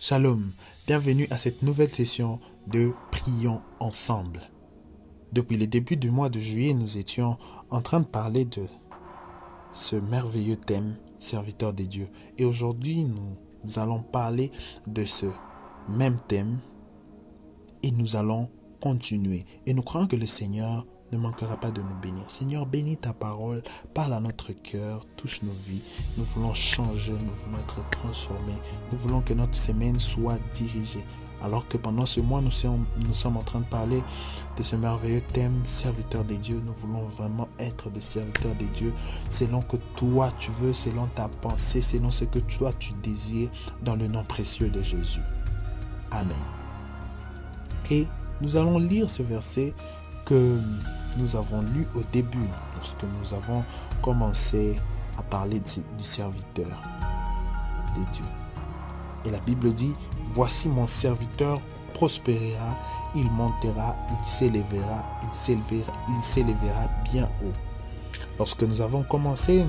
Shalom, bienvenue à cette nouvelle session de Prions ensemble. Depuis le début du mois de juillet, nous étions en train de parler de ce merveilleux thème, serviteur des dieux. Et aujourd'hui, nous allons parler de ce même thème et nous allons continuer. Et nous croyons que le Seigneur ne manquera pas de nous bénir. Seigneur, bénis ta parole, parle à notre cœur, touche nos vies. Nous voulons changer, nous voulons être transformés. Nous voulons que notre semaine soit dirigée. Alors que pendant ce mois, nous sommes en train de parler de ce merveilleux thème, serviteur des dieux. Nous voulons vraiment être des serviteurs des dieux, selon que toi tu veux, selon ta pensée, selon ce que toi tu désires, dans le nom précieux de Jésus. Amen. Et nous allons lire ce verset que nous avons lu au début, lorsque nous avons commencé à parler du serviteur des dieux. Et la Bible dit, « Voici mon serviteur prospérera, il montera, il s'élèvera bien haut. » Lorsque nous avons commencé,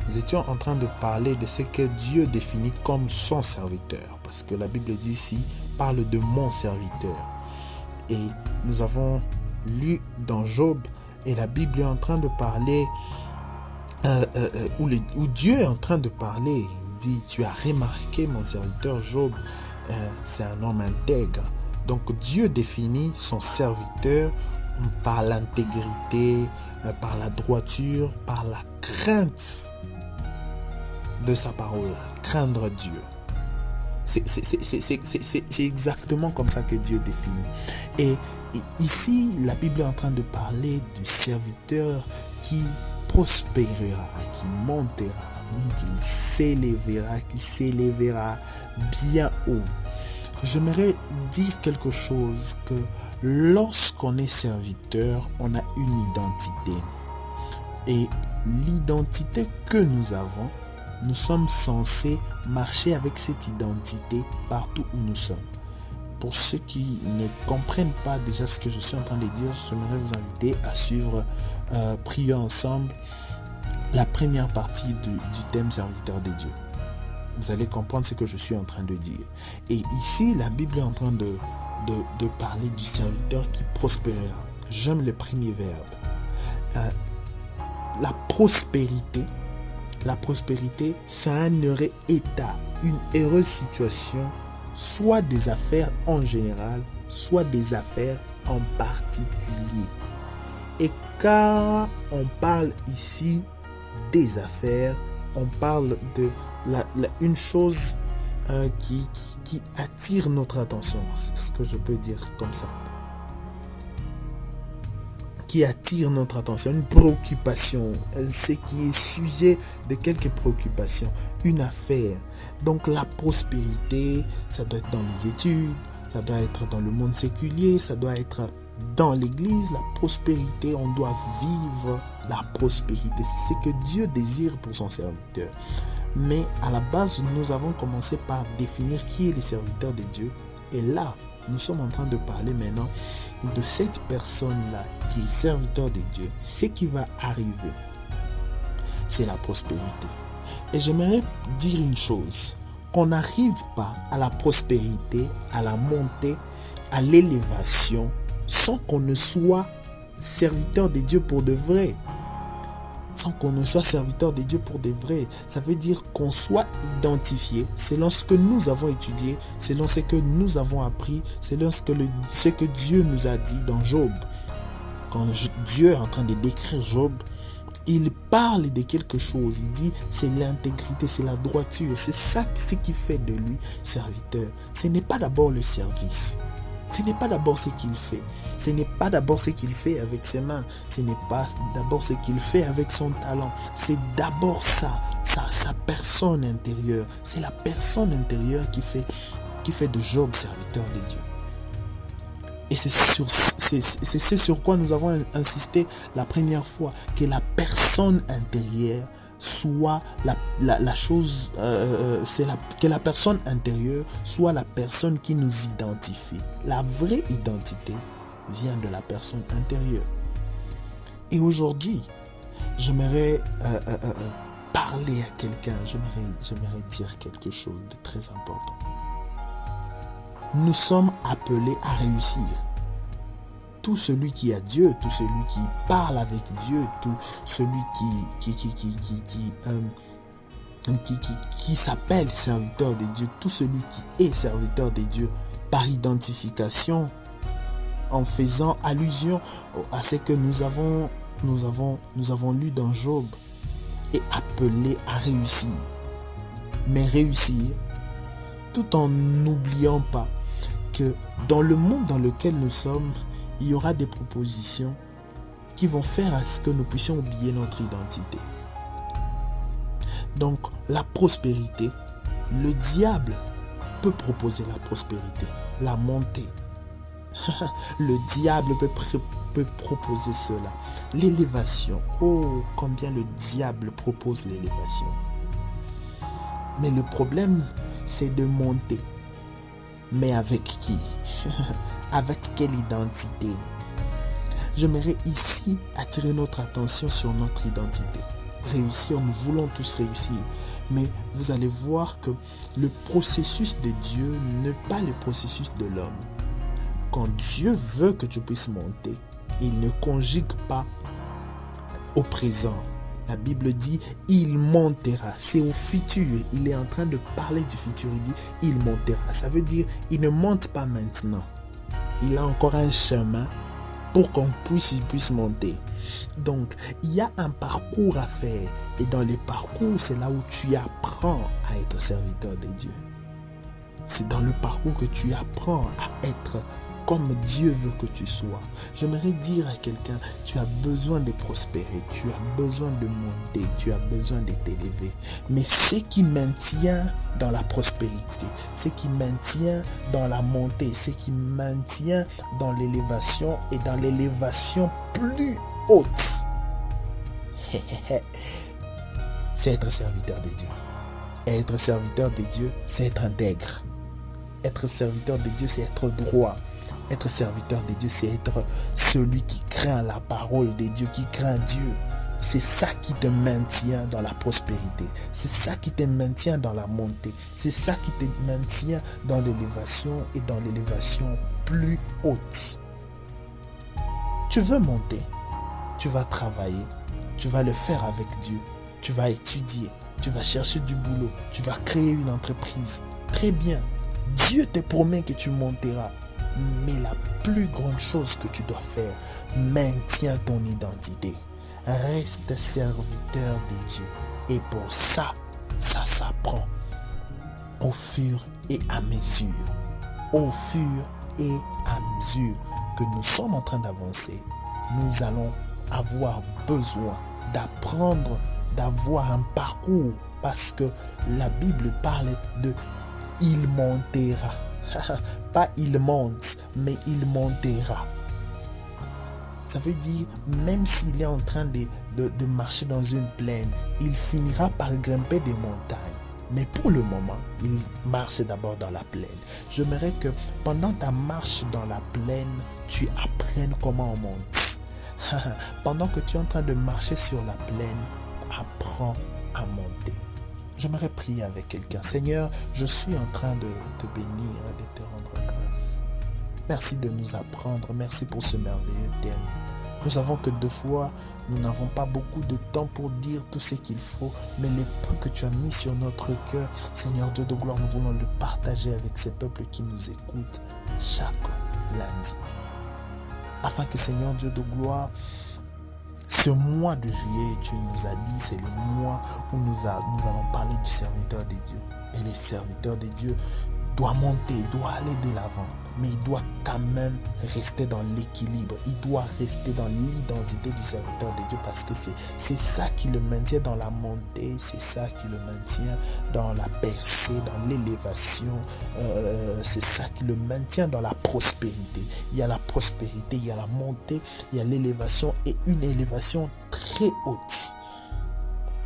nous étions en train de parler de ce que Dieu définit comme son serviteur. Parce que la Bible dit ici, parle de mon serviteur. Et nous avons lu dans Job, et la Bible est en train de parler, où Dieu est en train de parler. Il dit, tu as remarqué mon serviteur Job, c'est un homme intègre. Donc Dieu définit son serviteur par l'intégrité, par la droiture, par la crainte de sa parole, craindre Dieu. C'est exactement comme ça que Dieu définit. Et ici, la Bible est en train de parler du serviteur qui prospérera, qui montera, qui s'élèvera bien haut. J'aimerais dire quelque chose, que lorsqu'on est serviteur, on a une identité. Et l'identité que nous avons, nous sommes censés marcher avec cette identité partout où nous sommes. Pour ceux qui ne comprennent pas déjà ce que je suis en train de dire, j'aimerais vous inviter à suivre Prier ensemble, la première partie du thème serviteur des dieux. Vous allez comprendre ce que je suis en train de dire. Et ici, la Bible est en train de parler du serviteur qui prospérera. J'aime le premier verbe. La prospérité, c'est un heureux état, une heureuse situation, soit des affaires en général, soit des affaires en particulier. Et quand on parle ici des affaires, on parle de une chose qui attire notre attention, c'est ce que je peux dire comme ça. Qui attire notre attention, une préoccupation, ce qui est sujet de quelques préoccupations, une affaire. Donc la prospérité, ça doit être dans les études, ça doit être dans le monde séculier, ça doit être dans l'église. La prospérité, on doit vivre la prospérité. C'est ce que Dieu désire pour son serviteur. Mais à la base, nous avons commencé par définir qui est le serviteur de Dieu. Et là, nous sommes en train de parler maintenant de cette personne-là qui est serviteur de Dieu. Ce qui va arriver, c'est la prospérité. Et j'aimerais dire une chose, qu'on n'arrive pas à la prospérité, à la montée, à l'élévation, sans qu'on ne soit serviteur de Dieu pour de vrai. Sans qu'on ne soit serviteur de Dieu pour de vrai. Ça veut dire qu'on soit identifié selon ce que nous avons étudié, selon ce que nous avons appris, selon ce que Dieu nous a dit dans Job. Quand Dieu est en train de décrire Job, il parle de quelque chose. Il dit, c'est l'intégrité, c'est la droiture. C'est ça ce qui fait de lui serviteur. Ce n'est pas d'abord le service. Ce n'est pas d'abord ce qu'il fait. Ce n'est pas d'abord ce qu'il fait avec ses mains. Ce n'est pas d'abord ce qu'il fait avec son talent. C'est d'abord sa personne intérieure. C'est la personne intérieure qui fait de Job serviteur de Dieu. Et c'est sur quoi nous avons insisté la première fois, que la personne intérieure soit la chose, que la personne intérieure soit la personne qui nous identifie. La vraie identité vient de la personne intérieure. Et aujourd'hui, j'aimerais parler à quelqu'un, j'aimerais dire quelque chose de très important. nous sommes appelés à réussir. Tout celui qui a Dieu, tout celui qui parle avec Dieu, tout celui qui s'appelle serviteur de Dieu, tout celui qui est serviteur de Dieu par identification, en faisant allusion à ce que nous avons lu dans Job, est appelé à réussir. Mais réussir, tout en n'oubliant pas que dans le monde dans lequel nous sommes, il y aura des propositions qui vont faire à ce que nous puissions oublier notre identité. Donc, la prospérité, le diable peut proposer la prospérité, la montée. Le diable peut proposer cela. L'élévation. Oh, combien le diable propose l'élévation. Mais le problème, c'est de monter. Mais avec qui? Avec quelle identité? J'aimerais ici attirer notre attention sur notre identité. Réussir, nous voulons tous réussir. Mais vous allez voir que le processus de Dieu n'est pas le processus de l'homme. Quand Dieu veut que tu puisses monter, il ne conjugue pas au présent. La Bible dit, il montera. C'est au futur. Il est en train de parler du futur. Il dit, il montera. Ça veut dire, il ne monte pas maintenant. Il a encore un chemin pour qu'on puisse monter. Donc, il y a un parcours à faire. Et dans les parcours, c'est là où tu apprends à être serviteur de Dieu. C'est dans le parcours que tu apprends à être comme Dieu veut que tu sois. J'aimerais dire à quelqu'un, tu as besoin de prospérer, tu as besoin de monter, tu as besoin de t'élever. Mais ce qui maintient dans la prospérité, ce qui maintient dans la montée, ce qui maintient dans l'élévation et dans l'élévation plus haute, c'est être serviteur de Dieu. Être serviteur de Dieu, c'est être intègre. Être serviteur de Dieu, c'est être droit. Être serviteur de Dieu, c'est être celui qui craint la parole de Dieu, qui craint Dieu. C'est ça qui te maintient dans la prospérité. C'est ça qui te maintient dans la montée. C'est ça qui te maintient dans l'élévation et dans l'élévation plus haute. Tu veux monter, tu vas travailler, tu vas le faire avec Dieu. Tu vas étudier, tu vas chercher du boulot, tu vas créer une entreprise. Très bien, Dieu te promet que tu monteras. Mais la plus grande chose que tu dois faire, maintiens ton identité. Reste serviteur de Dieu. Et pour ça, ça s'apprend au fur et à mesure. Au fur et à mesure que nous sommes en train d'avancer, nous allons avoir besoin d'apprendre, d'avoir un parcours. Parce que la Bible parle de « il montera ». Pas il monte, mais il montera. Ça veut dire, même s'il est en train de marcher dans une plaine, il finira par grimper des montagnes. Mais pour le moment, il marche d'abord dans la plaine. J'aimerais que pendant ta marche dans la plaine, tu apprennes comment on monte. Pendant que tu es en train de marcher sur la plaine, apprends à monter. J'aimerais prier avec quelqu'un. Seigneur, je suis en train de te bénir et de te rendre grâce. Merci de nous apprendre. Merci pour ce merveilleux thème. Nous savons que deux fois, nous n'avons pas beaucoup de temps pour dire tout ce qu'il faut, mais les peu que tu as mis sur notre cœur, Seigneur Dieu de gloire, nous voulons le partager avec ces peuples qui nous écoutent chaque lundi. Afin que, Seigneur Dieu de gloire, ce mois de juillet, tu nous as dit, c'est le mois où nous allons parler du serviteur de Dieu. Et le serviteur de Dieu doit monter, doit aller de l'avant. Mais il doit quand même rester dans l'équilibre. Il doit rester dans l'identité du serviteur de Dieu parce que c'est ça qui le maintient dans la montée. C'est ça qui le maintient dans la percée, dans l'élévation. C'est ça qui le maintient dans la prospérité. Il y a la prospérité, il y a la montée, il y a l'élévation et une élévation très haute.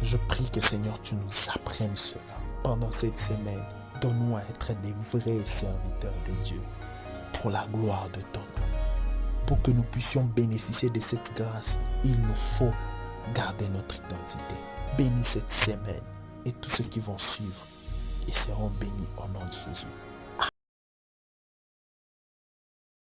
Je prie que Seigneur, tu nous apprennes cela pendant cette semaine. Donne-nous à être des vrais serviteurs de Dieu pour la gloire de ton nom. Pour que nous puissions bénéficier de cette grâce, il nous faut garder notre identité. Bénis cette semaine et tous ceux qui vont suivre et seront bénis au nom de Jésus.